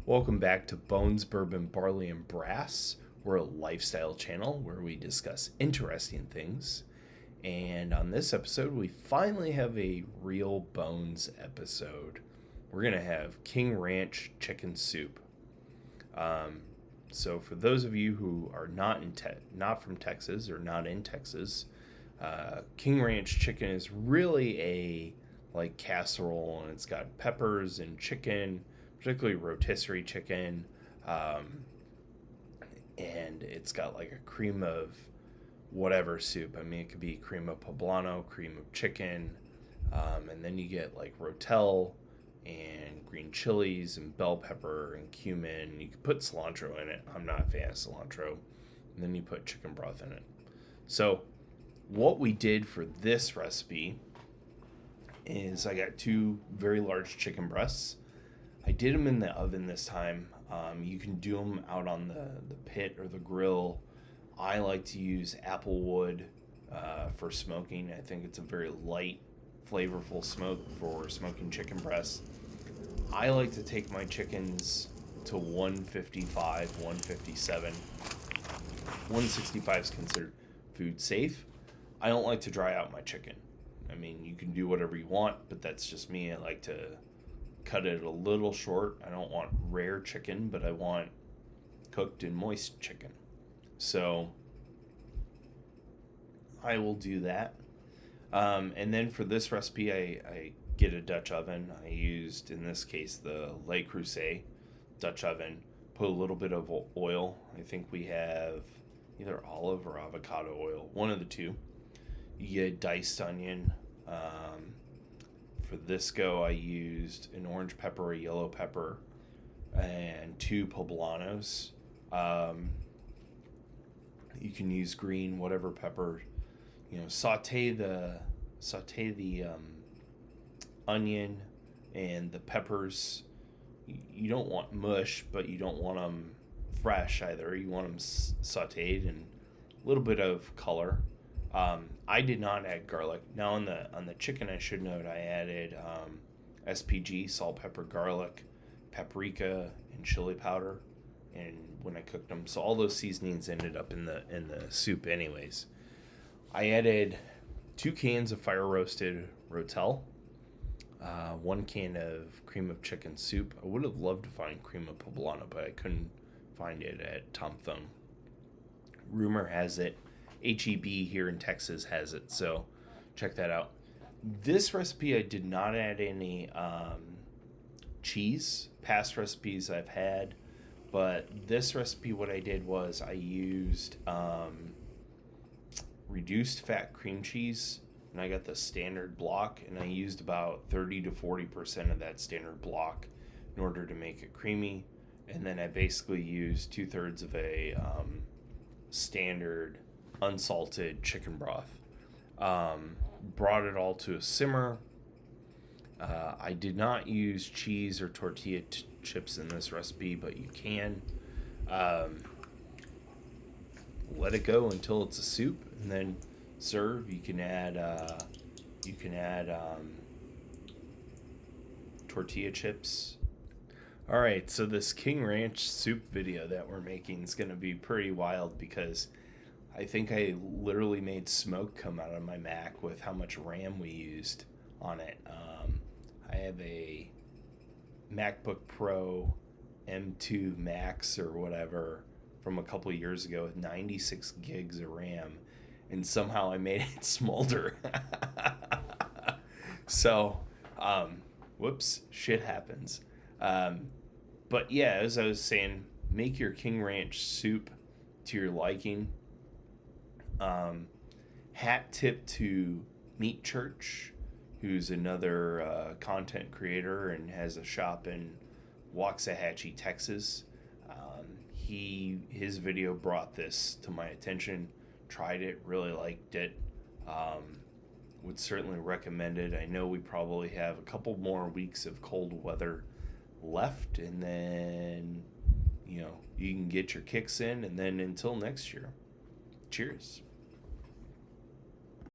Welcome back to Bones, Bourbon, Barley, and Brass. We're a lifestyle channel where we discuss interesting things. And on this episode, we finally have a real Bones episode. We're going to have King Ranch chicken soup. So for those of you who are not from Texas or not in Texas, King Ranch chicken is really a casserole, and it's got peppers and chicken, particularly rotisserie chicken, and it's got like a cream of whatever soup. I mean, it could be cream of poblano, cream of chicken, and then you get like rotel and green chilies and bell pepper and cumin. You could put cilantro in it. I'm not a fan of cilantro. And then you put chicken broth in it. So what we did for this recipe is I got 2 very large chicken breasts. I did them in the oven this time. You can do them out on the pit or the grill. I like to use apple wood for smoking. I think it's a very light, flavorful smoke for smoking chicken breasts. I like to take my chickens to 155, 157. 165 is considered food safe. I don't like to dry out my chicken. I mean, you can do whatever you want, but that's just me. I like to cut it a little short. I don't want rare chicken, but I want cooked and moist chicken. So I will do that. And then for this recipe, I get a Dutch oven. I used, in this case, the Le Creuset Dutch oven. Put a little bit of oil. I think we have either olive or avocado oil, one of the two. You get diced onion. For this I used an orange pepper, a yellow pepper, and 2 poblanos. You can use green, whatever pepper. Saute the onion and the peppers. You don't want mush, but you don't want them fresh either. You want them sauteed and a little bit of color. I did not add garlic. Now on the chicken, I should note I added SPG, salt, pepper, garlic, paprika, and chili powder, and when I cooked them, so all those seasonings ended up in the soup anyways. I added 2 cans of fire roasted rotel, 1 can of cream of chicken soup. I would have loved to find cream of poblano, but I couldn't find it at Tom Thumb. Rumor has it HEB here in Texas has it, so check that out. This recipe I did not add any cheese. Past recipes I've had, but this recipe what I did was I used reduced fat cream cheese, and I got the standard block, and I used about 30 to 40% of that standard block in order to make it creamy, and then I basically used 2/3 of a standard unsalted chicken broth. Brought it all to a simmer. I did not use cheese or tortilla chips in this recipe, but you can. Let it go until it's a soup, and then serve. You can add tortilla chips. All right, so this King Ranch soup video that we're making is going to be pretty wild because I think I literally made smoke come out of my Mac with how much RAM we used on it. I have a MacBook Pro M2 Max or whatever from a couple of years ago with 96 gigs of RAM, and somehow I made it smolder. So, whoops, shit happens. But yeah, as I was saying, make your King Ranch soup to your liking. Hat tip to Meat Church, who's another content creator and has a shop in Waxahachie, Texas. His video brought this to my attention. Tried it, really liked it. Would certainly recommend it. I know we probably have a couple more weeks of cold weather left, and then you can get your kicks in, and then until next year, cheers.